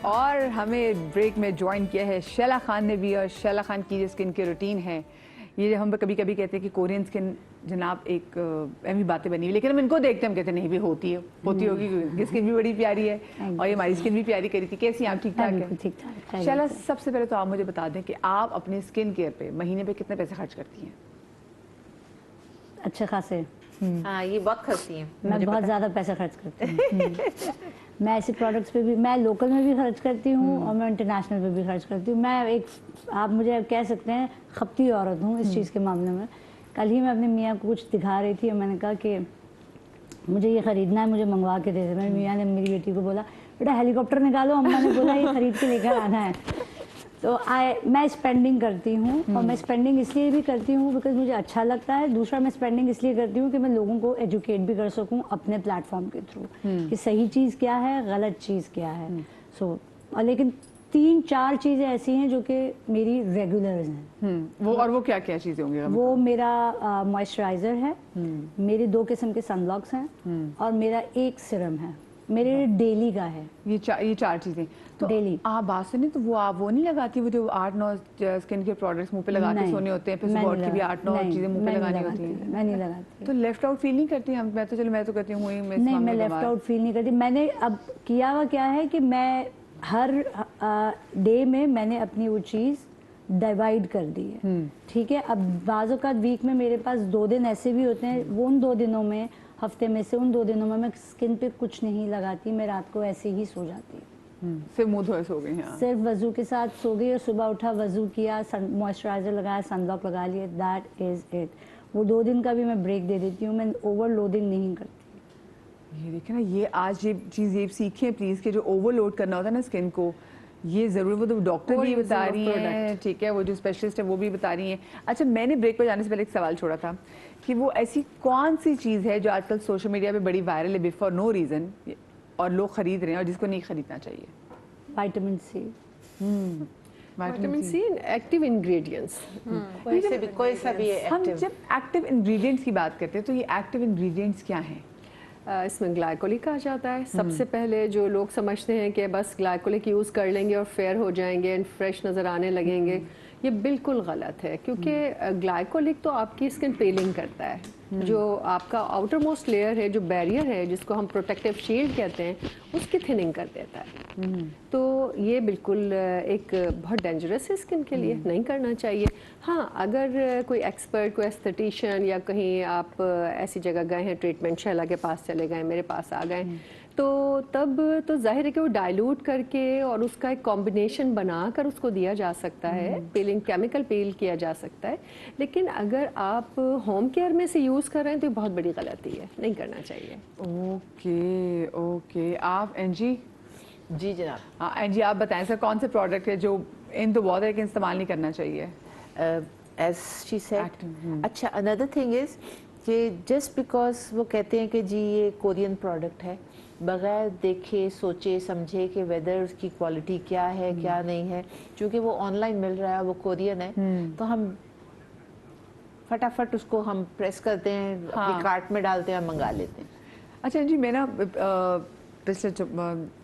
اور ہمیں بریک میں جوائن کیا ہے شیلا خان نے بھی. اور شیلا خان کی جو اسکن کی روٹین ہے, یہ ہم کبھی کبھی کہتے ہیں کہ کورین اسکن جناب ایک اہم باتیں بنی ہوئی, لیکن ہم ان کو دیکھتے ہیں ہم کہتے ہیں نہیں بھی ہوتی ہوگی, کیونکہ اسکن بھی بڑی پیاری ہے اور یہ ہماری اسکن بھی پیاری کری تھی. کیسی آپ؟ ٹھیک ٹھاک ہے. شیلا سب سے پہلے تو آپ مجھے بتا دیں کہ آپ اپنے اسکن کیئر پہ مہینے پہ کتنے پیسے خرچ کرتی ہیں؟ اچھے خاصے. ہاں یہ بہت خرچی ہیں, میں بہت زیادہ پیسہ خرچ کرتی ہوں. میں ایسے پروڈکٹس پہ بھی, میں لوکل میں بھی خرچ کرتی ہوں اور میں انٹرنیشنل پہ بھی خرچ کرتی ہوں. میں ایک, آپ مجھے کہہ سکتے ہیں خپتی عورت ہوں اس چیز کے معاملے میں. کل ہی میں اپنے میاں کو کچھ دکھا رہی تھی اور میں نے کہا کہ مجھے یہ خریدنا ہے, مجھے منگوا کے دے دے. میرے میاں نے میری بیٹی کو بولا بیٹا ہیلی کاپٹر نکالو, اماں نے بولا یہ خرید کے لے کر آنا ہے. تو میں اسپینڈنگ کرتی ہوں, اور میں اسپینڈنگ اس لیے بھی کرتی ہوں بیکاز مجھے اچھا لگتا ہے. دوسرا میں اسپینڈنگ اس لیے کرتی ہوں کہ میں لوگوں کو ایجوکیٹ بھی کر سکوں اپنے پلیٹ فارم کے تھرو کہ صحیح چیز کیا ہے, غلط چیز کیا ہے. لیکن 3-4 چیزیں ایسی ہیں جو کہ میری ریگولرز ہیں. اور وہ کیا کیا چیزیں ہوں گی؟ وہ میرا موئسچرائزر ہے, میرے 2 قسم کے سن بلاکس ہیں, اور میرا ایک سرم ہے, میرے ڈیلی کا ہے. یہ 4 چیزیں تو ڈیلی. آپ بات سنیں تو وہ آپ وہ نہیں لگاتی, وہ جو 8-9 اسکن کے پروڈکٹس منہ پہ لگا کے سونے ہوتے ہیں, پھر سپورٹ کی بھی 8-9 چیزیں منہ پہ لگانی ہوتی ہیں؟ میں نہیں لگاتی. تو لیفٹ آؤٹ فیل نہیں کرتی؟ میں تو چلو میں تو کہتی ہوں نہیں, میں لیفٹ آؤٹ فیل نہیں کرتی. میں نے اب کیا ہوا کیا ہے کہ میں ہر ڈے میں نے اپنی وہ چیز ڈیوائڈ کر دی ہے. ٹھیک ہے, اب بعض اوقات ویک میں میرے پاس 2 دن ایسے بھی ہوتے ہیں, وہ ان 2 دنوں میں, ہفتے میں سے ان 2 دنوں میں اسکن پہ کچھ نہیں لگاتی, میں رات کو ایسے ہی سو جاتی ہوں. صرف منہ دھوئے سو گئی؟ صرف وضو کے ساتھ سو گئی, اور صبح اٹھا وضو کیا, موئسچرائزر لگایا, سن بلاک لگا لیا, دیٹ از اٹ. وہ 2 دن کا بھی میں بریک دے دیتی ہوں, میں اوور لوڈنگ نہیں کرتی. یہ دیکھیں نا, یہ آج یہ چیز یہ سیکھیں پلیز کہ جو اوور لوڈ کرنا ہوتا ہے نا اسکن کو, یہ ضرور, وہ تو ڈاکٹر بھی بتا رہی ہیں, ٹھیک ہے, وہ جو اسپیشلسٹ ہے وہ بھی بتا رہی ہیں. اچھا, میں نے بریک پہ جانے سے پہلے ایک سوال چھوڑا تھا کہ وہ ایسی کون سی چیز ہے جو آج کل سوشل میڈیا پہ بڑی وائرل ہے فار نو ریزن, اور لوگ خرید رہے ہیں, اور جس کو نہیں خریدنا چاہیے؟ Vitamin C. Vitamin C active ingredients, کوئی سا بھی. ہم جب ایکٹیو انگریڈینٹس کی بات کرتے ہیں تو یہ ایکٹیو انگریڈینٹس کیا ہیں؟ اس میں گلائکولک آ جاتا ہے. سب سے پہلے جو لوگ سمجھتے ہیں کہ بس گلائکولک یوز کر لیں گے اور فیئر ہو جائیں گے اینڈ فریش نظر آنے لگیں گے, یہ بالکل غلط ہے. کیونکہ گلائکولک تو آپ کی اسکن پیلنگ کرتا ہے, جو آپ کا آؤٹر موسٹ لیئر ہے, جو بیریئر ہے, جس کو ہم پروٹیکٹیو شیلڈ کہتے ہیں, اس کی تھننگ کر دیتا ہے. تو یہ بالکل ایک بہت ڈینجرس ہے اسکن کے لیے, نہیں کرنا چاہیے. ہاں, اگر کوئی ایکسپرٹ, کوئی ایستھیٹیشین, یا کہیں آپ ایسی جگہ گئے ہیں ٹریٹمنٹ, شیلا کے پاس چلے گئے, میرے پاس آ گئے, تو تب تو ظاہر ہے کہ وہ ڈائلوٹ کر کے اور اس کا ایک کمبینیشن بنا کر اس کو دیا جا سکتا ہے, پیلنگ, کیمیکل پیل کیا جا سکتا ہے. لیکن اگر آپ ہوم کیئر میں سے یوز کر رہے ہیں تو یہ بہت بڑی غلطی ہے, نہیں کرنا چاہیے. اوکے. آپ اینجی؟ جی جناب. اینجی آپ بتائیں سر, کون سے پروڈکٹ ہے جو ان تو بہت ہے کہ استعمال نہیں کرنا چاہیے؟ As she said. اچھا, اندر تھنگ از کہ جسٹ بیکاز وہ کہتے ہیں کہ جی یہ کورین پروڈکٹ ہے, بغیر دیکھے سوچے سمجھے کہ ویدر اس کی کوالٹی کیا ہے کیا نہیں ہے, چونکہ وہ آن لائن مل رہا ہے, وہ کورین ہے, تو ہم فٹافٹ اس کو ہم پریس کرتے ہیں, اپنی کارٹ میں ڈالتے ہیں اور منگا لیتے ہیں. اچھا جی, میں نا پچھلے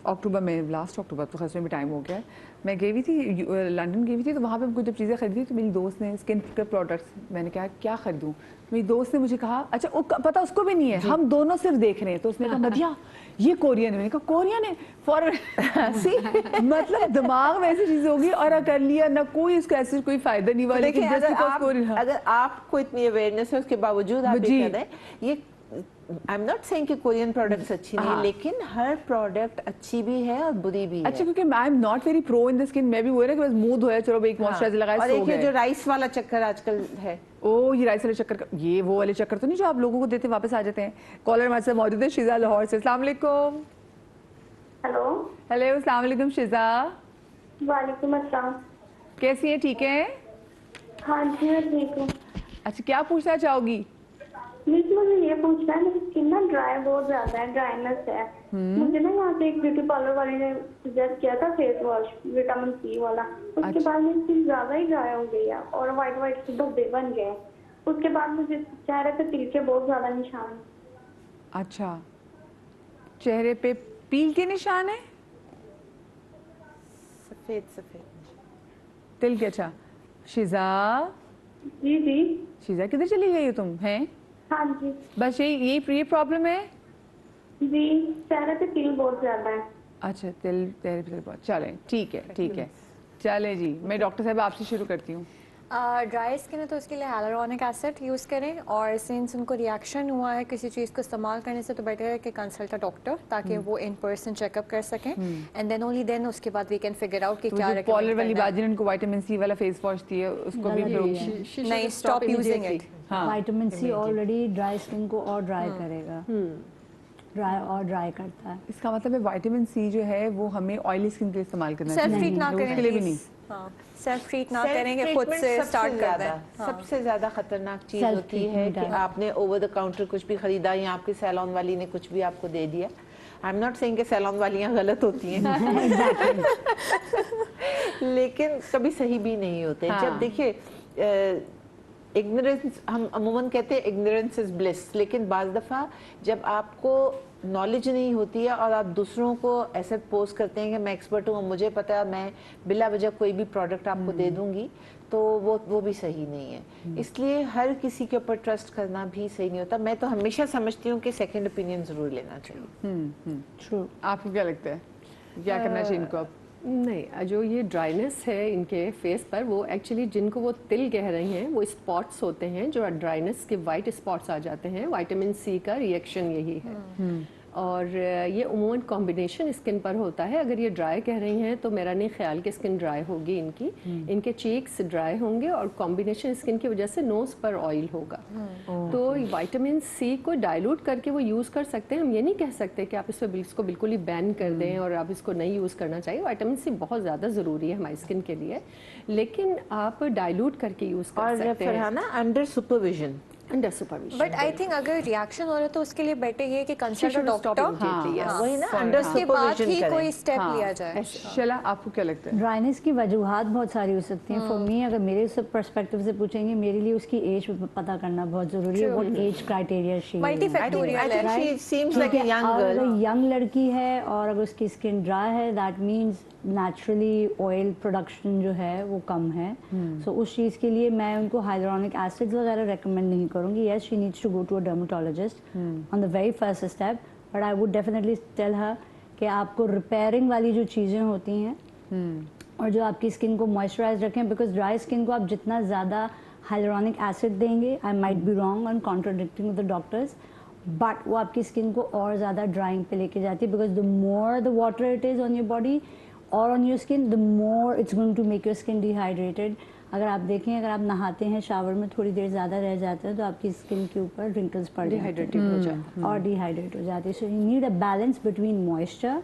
اکتوبر میں, لاسٹ اکتوبر تو خاص میں بھی ٹائم ہو گیا ہے, میں گئی ہوئی تھی لنڈن گئی ہوئی تھی, تو وہاں پہ کچھ جب چیزیں خریدی تو میری دوست نے اسکن کے پروڈکٹس, میں نے کہا کیا خریدوں, میری دوست نے مجھے کہا اچھا پتا اس کو بھی نہیں ہے, ہم دونوں صرف دیکھ رہے ہیں, تو اس نے کہا مدیہ یہ کورین ہے. میں نے کہا کورین ہے فوراً مطلب دماغ میں ایسی چیز ہوگی, اور کر لیا نہ کوئی اس کا ایسے کوئی فائدہ نہیں ہوا. لیکن اگر آپ کو اتنی اویئرنیس ہے, اس کے باوجود آپ یہ کر رہے ہیں, یہ I'm not saying کہ کورین پروڈکٹس اچھی نہیں, لیکن ہر پروڈکٹ اچھی بھی ہے اور بری بھی ہے. اچھا, کیونکہ I am not very pro in the skin, میں بھی وہ ہے کہ بس منہ دھویا, چلو ایک موئسچرائزر لگایا, سو گئے. اور ایک جو رائس والا چکر آج کل ہے, یہ رائس والے چکر, یہ وہ والے چکر تو نہیں جو آپ لوگوں کو دیتے واپس آ جاتے ہیں. کالر ہمارے ساتھ موجود ہے شیزا لاہور سے. السلام علیکم. ہیلو. السلام علیکم شیزا. وعلیکم السلام. کیسی ہیں, ٹھیک ہیں؟ ہاں جی میں ٹھیک ہوں. اچھا, کیا پوچھنا چاہو گی؟ مجھے یہ پوچھنا ہے, میری اسکن نا ڈرائی بہت زیادہ ہے, ڈرائینس ہے. مجھے نا یہاں سے ایک بیوٹی پارلر والی نے سجیسٹ کیا تھا فیس واش وٹامن سی والا, اس کے بعد میری اسکن زیادہ ہی ڈرائی ہو گئی ہے اور وائٹ وائٹ دھبے بن گئے. اس کے بعد مجھے چہرے پہ تل کے بہت زیادہ نشان. اچھا, چہرے پہ پیل کے نشان ہے؟ सफ़ेद तिल के, अच्छा। शीज़ा, जी जी। शीज़ा किधर चली गई हो तुम? हैं हाँ जी बस ये प्रॉब्लम है? जी, चेहरे पे तिल बहुत ज्यादा है। अच्छा, तिल तेरे पे बहुत, चलें ठीक है चलें जी। मैं डॉक्टर साहब आपसे शुरू करती हूँ। ड्राई स्किन है तो उसके लिए हाइलुरोनिक एसिड यूज़ करें, और सिंस उनको रिएक्शन हुआ है किसी चीज़ को इस्तेमाल करने से, तो बेटर है कि कंसल्ट अ डॉक्टर, ताकि वो इन पर्सन चेकअप कर सकें, एंड देन ओनली देन उसके बाद वी कैन फिगर आउट कि तो क्या जो पॉलर वाली recommend बात करना है। जिन्होंने विटामिन सी वाला फेस वॉश दिया उसको भी गलत लोग है। नहीं, स्टॉप यूजिंग इट। हाँ vitamin C already dry skin को और ड्राई करेगा, ड्राई करता है। इसका मतलब है विटामिन सी जो है वो हमें ऑयली स्किन के लिए इस्तेमाल करना सेल्फ चाहिए, ट्रीट ना लोगों करें के लिए भी नहीं। please। हाँ, सेल्फ ट्रीट ना Self करें कि खुद treatment से सबसे स्टार्ट कर ज़्यादा- दें। हाँ। सबसे ज़्यादा खतरनाक चीज़ Self होती है treatment कि है। आपने ओवर द काउंटर कुछ भी खरीदा या आपके सैलून वाली ने कुछ भी आपको दे दिया। आई एम नॉट सेइंग कि सैलून वालियाँ गलत होती हैं लेकिन कभी सही भी नहीं होते। हाँ। जब देखिए इग्नोरेंस, हम अमूमन कहते हैं इग्नोरेंस इज ब्लिस, लेकिन बाज़ दफ़ा जब आपको नॉलेज नहीं होती है और आप दूसरों को ऐसे पोस्ट करते हैं कि मैं एक्सपर्ट हूँ, मुझे पता है, मैं बिला वजह कोई भी प्रोडक्ट आपको दे दूंगी, तो वो भी सही नहीं है। इसलिए हर किसी के ऊपर ट्रस्ट करना भी सही नहीं होता। मैं तो हमेशा समझती हूँ कि सेकंड ओपिनियन ज़रूर लेना चाहिए। ट्रू। आपको क्या लगता है क्या करना चाहिए इनको अब? नहीं, जो ये ड्राइनेस है इनके फेस पर, वो एक्चुअली जिनको वो तिल कह रही हैं, वो स्पॉट्स होते हैं, जो ड्राइनेस के वाइट स्पॉट्स आ जाते हैं। विटामिन सी का रिएक्शन यही है, और ये उमूमन कॉम्बिनेशन स्किन पर होता है। अगर ये ड्राई कह रही हैं तो मेरा नहीं ख्याल कि स्किन ड्राई होगी इनकी, इनके चीक्स ड्राई होंगे और कॉम्बिनेशन स्किन की वजह से नोज पर ऑयल होगा। तो विटामिन सी को डाइल्यूट करके वो यूज़ कर सकते हैं। हम ये नहीं कह सकते कि आप इसको बिल्कुल ही बैन कर दें और आप इसको नहीं यूज़ करना चाहिए। विटामिन सी बहुत ज़्यादा ज़रूरी है हमारी स्किन के लिए, लेकिन आप डाइल्यूट करके यूज़ कर और सकते हैं Farhana, under supervision. Under supervision. But I think अगर रिएक्शन हो रहा है तो उसके लिए बेटर ये है कि कंसल्ट डॉक्टर, वही ना, अंडर उसके बाद ही सुपरविजन कोई करें। स्टेप लिया जाए। शला, आपको क्या लगता है? ड्राइनेस की वजूहात बहुत सारी हो सकती हैं। फॉर मी, अगर मेरे सब पर्सपेक्टिव से पूछेंगे, मेरे लिए उसकी एज पता करना बहुत जरूरी है। What age criteria she multifactorial I think she seems like a young girl. अगर यंग लड़की है और अगर उसकी स्किन ड्राई है, that means naturally oil production जो है वो कम है। सो उस चीज़ के लिए मैं उनको हाइलुरोनिक एसिड्स वगैरह रेकमेंड नहीं करूँगी। Yes, she needs to go to a dermatologist on the very first step, but I would definitely tell her कि आपको रिपेयरिंग वाली जो चीज़ें होती हैं और जो आपकी स्किन को मॉइस्चराइज रखें, बिकॉज ड्राई स्किन को आप जितना ज़्यादा हाइलुरोनिक एसिड देंगे, I might be wrong on contradicting with the doctors, but वो आपकी स्किन को और ज़्यादा ड्राइंग पे लेके जाती है। Because the more the water it is on your body और on your skin, the more it's going to make your skin dehydrated. अगर आप देखें, अगर आप नहाते हैं शावर में थोड़ी देर ज़्यादा रह जाते हैं तो आपकी स्किन के ऊपर रिंकल्स पड़ जाते हैं और डिहाइड्रेट हो जाती है। So you need a balance between moisture,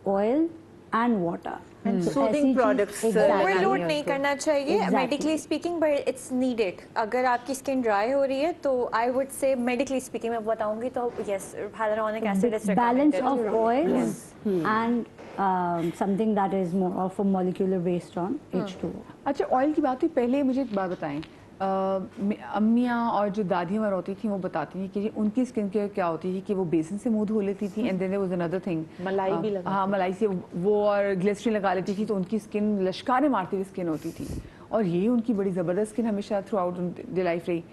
oil and water. Soothing products, overload नहीं करना चाहिए Exactly. Medically speaking, but it's needed. अगर आपकी स्किन ड्राई हो रही है तो I would say medically speaking मैं बताऊंगी तो yes, hyaluronic acid is balance of oils and something that is more of a molecular based on H2O. अच्छा, ऑयल की बात हुई, पहले मुझे एक बात बताएं। अम्मियाँ और जो दादी हमारी होती थी वो बताती थी कि उनकी स्किन केयर क्या होती थी कि वो बेसन से मुंह धो लेती थी, and then there was another thing, मलाई भी लगाती हाँ, मलाई से वो और ग्लिसरीन लगा लेती थी, तो उनकी स्किन लश्कारे मारती हुई स्किन होती थी, और ये उनकी बड़ी ज़बरदस्त स्किन हमेशा थ्रू आउट द लाइफ रही।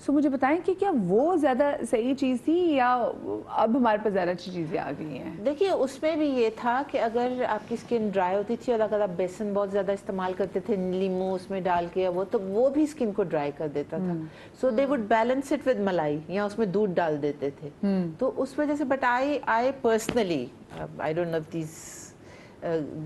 सो मुझे बताएं कि क्या वो ज़्यादा सही चीज़ थी या अब हमारे पास ज़्यादा अच्छी चीज़ें आ गई हैं? देखिए, उसमें भी ये था कि अगर आपकी स्किन ड्राई होती थी और अगर आप बेसन बहुत ज़्यादा इस्तेमाल करते थे, नींबू उसमें डाल के, वो तो वो भी स्किन को ड्राई कर देता था। So they would balance it with malai या उसमें दूध डाल देते थे। तो उस वजह से, but I personally, I don't know these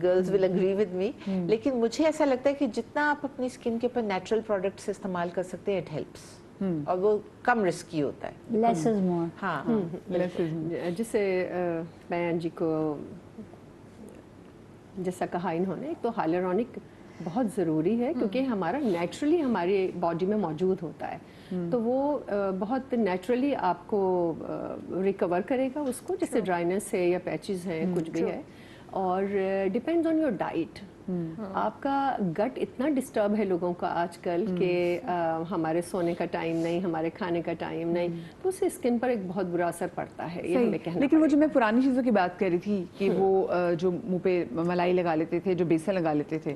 girls will agree with me, लेकिन मुझे ऐसा लगता है कि जितना आप अपनी स्किन के ऊपर नेचुरल प्रोडक्ट्स इस्तेमाल कर सकते हैं, इट हेल्प्स, और वो कम रिस्की होता है। Less is more. हाँ, जिसे बयान जी को जैसा कहा इन्होंने, एक तो हाइलुरोनिक बहुत ज़रूरी है क्योंकि हमारा नेचुरली हमारी बॉडी में मौजूद होता है, तो वो बहुत नेचुरली आपको रिकवर करेगा उसको, जैसे ड्राइनेस है या पैचेस हैं, कुछ भी है, और डिपेंड्स ऑन योर डाइट। आपका गट इतना डिस्टर्ब है लोगों का आजकल कि हमारे सोने का टाइम नहीं, हमारे खाने का टाइम नहीं, तो उससे स्किन पर एक बहुत बुरा असर पड़ता है, ये हमें कहना लेकिन वो जो मैं पुरानी चीज़ों की बात कर रही थी कि वो जो मुंह पे मलाई लगा लेते थे, जो बेसन लगा लेते थे,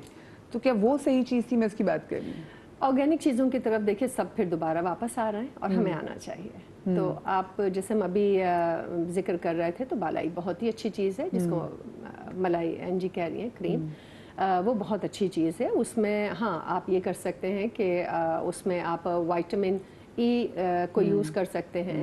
तो क्या वो सही चीज़ थी? मैं उसकी बात कर रही हूँ। ऑर्गेनिक चीज़ों की तरफ देखिए, सब फिर दोबारा वापस आ रहे हैं और हमें आना चाहिए। तो आप जैसे हम अभी जिक्र कर रहे थे, तो बालाई बहुत ही अच्छी चीज़ है, जिसको मलाई एनजी कह रही हैं, क्रीम, वो बहुत अच्छी चीज़ है। उसमें हाँ आप ये कर सकते हैं कि उसमें आप विटामिन ई को यूज़ कर सकते हैं,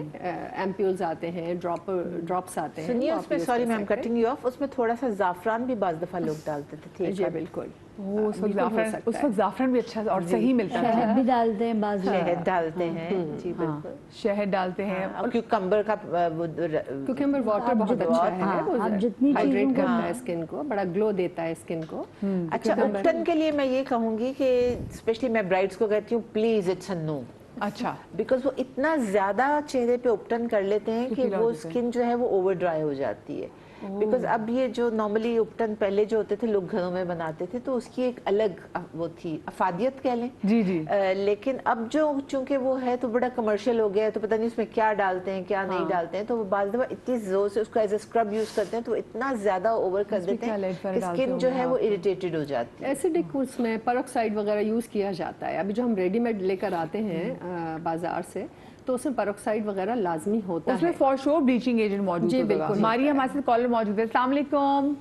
एम्प्यूल्स आते हैं, ड्रॉप्स आते हैं। सुनिए, वो आप उसमें use सॉरी कर मैम सकते हैं। कटिंग यू ऑफ, उसमें थोड़ा सा ज़ाफ़रान भी बाज़ दफ़ा लोग डालते थे। जी बिल्कुल, उस वक्त बिल्कुल हो ज़ाफ़रान, सकता उस है। वक्त ज़ाफ़रान भी अच्छा और सही मिलता है। शहद भी डालते हैं बाज़ लोग। शहद डालते हैं, जी बिल्कुल। शहद डालते हैं और क्यूकम्बर का क्यूकम्बर वाटर बहुत अच्छा है, हाँ, वो आप जितनी हाइड्रेट चीज़ों को- करता है स्किन को, बड़ा ग्लो देता है स्किन को। अच्छा, उपटन के लिए मैं ये कहूँगी कि स्पेशली मैं ब्राइड्स को कहती हूँ, प्लीज़ इट्स अ नो। अच्छा, बिकॉज वो इतना ज़्यादा चेहरे पे उपटन कर लेते हैं कि फील वो हो जाता है। स्किन जो है वो ओवर ड्राई हो जाती है। बिकॉज अब ये जो नॉर्मली उपटन पहले जो होते थे लोग घरों में बनाते थे, तो उसकी एक अलग वो थी, अफादियत कह लें। जी जी। लेकिन अब जो चूंकि वो है तो बड़ा कमर्शियल हो गया है, तो पता नहीं उसमें क्या डालते हैं क्या नहीं डालते हैं, तो वो बाज़ दफ़ा इतनी ज़ोर से उसको एज ए स्क्रब यूज़ करते हैं, तो इतना ज़्यादा ओवर कर उसमें देते क्या हैं lead पर कि डालते स्किन जो होंगे है वो आप? इरिटेटेड हो जाती है। एसिडिक उसमें पेरोक्साइड वगैरह यूज़ किया जाता है। अभी जो हम रेडीमेड लेकर आते हैं बाजार से, तो उसमें पेरोक्साइड वगैरह लाजमी होता उसमें है। फॉर श्योर ब्लीचिंग एजेंट मौजूद जी, होगा। बिल्कुल हमारी होता है। हमारे साथ कॉलर मौजूद है। अस्सलाम वालेकुम,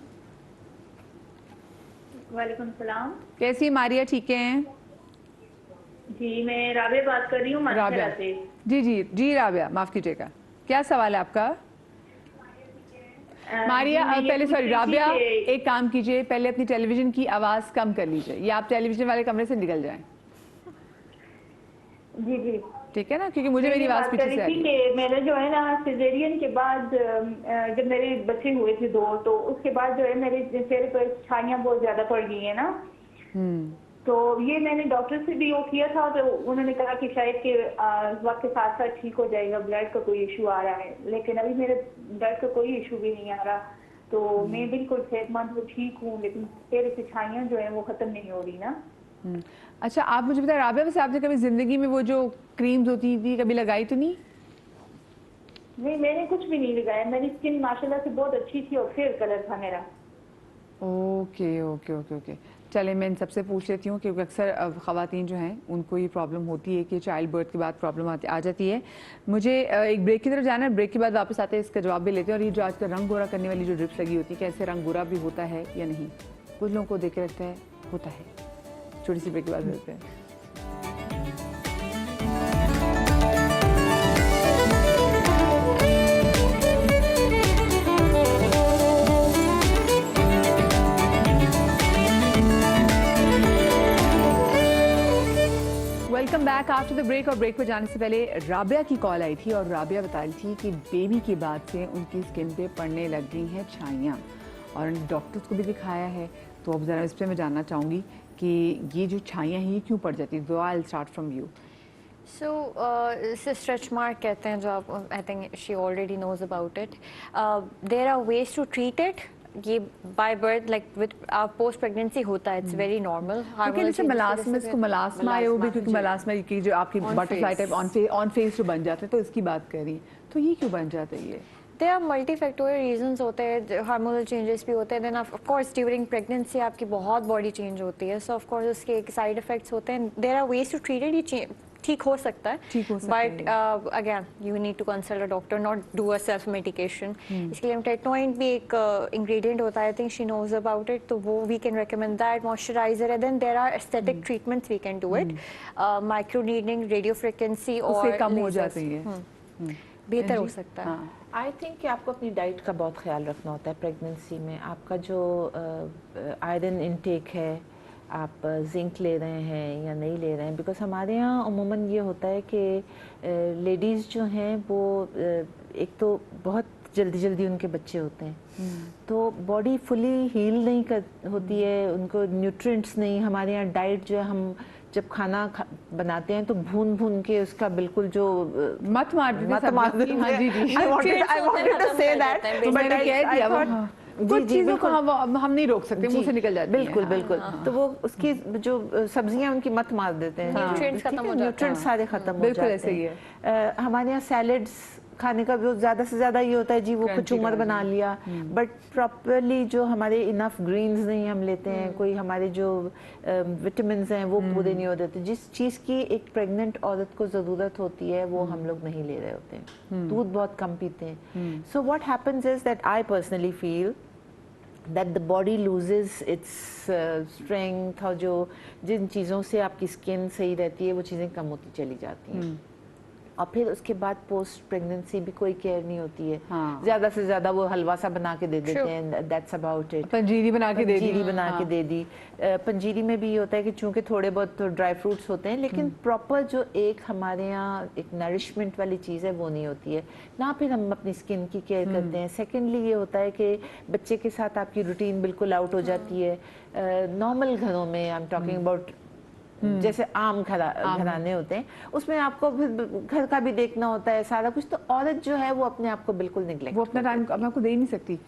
वालेकुम सलाम कैसी है मारिया? ठीक हैं? जी, मैं राबिया बात कर रही हूँ राबिया, मानसरा से। जी जी जी राबिया, माफ़ कीजिएगा, क्या सवाल है आपका? मारिया, जी, मैं ये पहले पूछ सॉरी रही थी राबिया, कि- एक काम कीजिए, पहले अपनी टेलीविज़न की आवाज़ कम कर लीजिए, या आप टेलीविज़न वाले कमरे से निकल जाएं, जी जी, ठीक है ना, क्योंकि मुझे मैं मेरी ये आवाज़ बात पीछे कर से रही आ थी रही है। कि मैंने जो है ना सिजेरियन के बाद जब मेरे बच्चे हुए थे 2, तो उसके बाद जो है मेरे चेहरे पर छाइयाँ बहुत ज्यादा पड़ गई है ना। तो ये मैंने डॉक्टर से भी वो किया था, तो उन्होंने कहा कि शायद कि वक्त के साथ साथ ठीक हो जाएगा, ब्लड का कोई इशू आ रहा है, लेकिन अभी मेरे ब्लड का कोई इशू भी नहीं आ रहा। तो मैं बिल्कुल सेहतमंद हूँ, ठीक हूँ, लेकिन चेहरे से छाइयाँ जो है वो खत्म नहीं हो रही ना। अच्छा, आप मुझे बताएं राबिया, वैसे आपने कभी ज़िंदगी में वो जो क्रीम्स होती थी कभी लगाई तो नहीं? नहीं, मैंने कुछ भी नहीं लगाया, मेरी स्किन माशाल्लाह से बहुत अच्छी थी और फेयर कलर था मेरा। ओके ओके ओके ओके, चले मैं इन सबसे पूछ लेती हूँ, क्योंकि अक्सर ख़वातीन जो हैं उनको ये प्रॉब्लम होती है कि चाइल्ड बर्थ के बाद प्रॉब्लम आ जाती है। मुझे एक ब्रेक की तरफ जाना है, ब्रेक के बाद वापस आते हैं, इसका जवाब भी लेते हैं। और ये जो आज का रंग गोरा करने वाली जो ड्रिप्स लगी होती है, क्या इससे रंग गोरा भी होता है या नहीं? कुछ लोगों को देख के लगता है होता है। छोटी सी ब्रेक के बाद मिलते हैं। Welcome back after the break. और ब्रेक पर जाने से पहले राबिया की कॉल आई थी और राबिया बता रही थी कि बेबी के बाद से उनकी स्किन पे पड़ने लग गई हैं छाइयाँ और डॉक्टर्स को भी दिखाया है। तो अब ज़रा इस पर मैं जानना चाहूँगी कि ये जो छाइयाँ हैं ये क्यों पड़ जाती है? तो I will start from you. So इसे स्ट्रेच मार्क कहते हैं, जो आप I think she already knows about it. There are ways to treat it. ये by birth like with post pregnancy होता है, इट्स वेरी नॉर्मल। क्योंकि जैसे मलास्मा, इसको मलास्मा है वो भी, क्योंकि मलास्मा की जो आपकी बटरफ्लाई टाइप ऑन फेस जो बन जाते हैं, तो इसकी बात कर रही हैं, तो ये क्यों बन जाता है ये? There are multi factorial reasons होते हैं, हार्मोनल चेंजेस भी होते हैं, then of course during pregnancy आपकी बहुत बॉडी चेंज होती है, सो ऑफ कोर्स उसके एक साइड इफेक्ट्स होते हैं। There are ways to treat it, ये ठीक हो सकता है, but again you need to consult a doctor, not do a self medication. इसके लिए टेटनोइड भी एक इंग्रेडिएंट होता है, I think she knows about it, तो वो we can recommend that. Moisturiser है, then there are aesthetic treatments we can do it, microneedling, radio frequency और कम हो जाती है, बेहतर हो सकता है। आई थिंक कि आपको अपनी डाइट का बहुत ख्याल रखना होता है प्रेगनेंसी में। आपका जो आयरन इनटेक है, आप जिंक ले रहे हैं या नहीं ले रहे हैं, बिकॉज हमारे यहाँ अमूमन ये होता है कि लेडीज़ जो हैं वो एक तो बहुत जल्दी जल्दी उनके बच्चे होते हैं, तो बॉडी फुली हील नहीं कर होती है, उनको न्यूट्रिएंट्स नहीं। हमारे यहाँ डाइट जो है, हम जब खाना बनाते हैं तो भून भून के उसका बिल्कुल जो मत मार देते हाँ जी जी, I wanted to say that, but I कुछ चीज़ों को हम नहीं रोक सकते, मुंह से निकल जाती हैं। बिल्कुल बिल्कुल। तो वो उसकी जो सब्जियां उनकी मत मार देते हैं, Nutrients खत्म हो जाते हैं। न्यूट्रिएंट्स सारे खत्म हो बिल्कुल जाते ऐसे ही हैं। हमारे यहाँ सैलेड्स खाने का जो ज़्यादा से ज़्यादा ये होता है जी, वो Crunchy कचूमर बना लिया, बट प्रॉपरली जो हमारे इनफ ग्रीन्स नहीं हम लेते हैं, कोई हमारे जो विटामिन हैं वो पूरे नहीं होते, तो जिस चीज़ की एक प्रेग्नेंट औरत को ज़रूरत होती है वो हम लोग नहीं ले रहे होते हैं, दूध बहुत कम पीते हैं। So what happens is that I personally feel that the body loses its strength, और जो जिन चीज़ों से आपकी स्किन सही रहती है वो चीज़ें कम होती चली जाती हैं, और फिर उसके बाद पोस्ट प्रेगनेंसी भी कोई केयर नहीं होती है। हाँ। ज़्यादा से ज़्यादा वो हलवा सा बना के दे देते हैं, दैट्स अबाउट इट। पंजीरी बना के दे दी। पंजीरी बना के दे दी। पंजीरी में भी ये होता है कि चूंकि थोड़े बहुत तो ड्राई फ्रूट्स होते हैं, लेकिन प्रॉपर जो एक हमारे यहाँ एक नरिशमेंट वाली चीज़ है वो नहीं होती है ना। फिर हम अपनी स्किन की केयर करते हैं। सेकेंडली ये होता है कि बच्चे के साथ आपकी रूटीन बिल्कुल आउट हो जाती है। नॉर्मल घरों में आई एम टॉकिंग अबाउट, जैसे आम घराने होते हैं, उसमें आपको फिर घर का भी देखना होता है सारा कुछ, तो औरत जो है वो अपने आप को बिल्कुल निगलेक्ट, वो अपना टाइम अपने आप को दे ही नहीं सकती।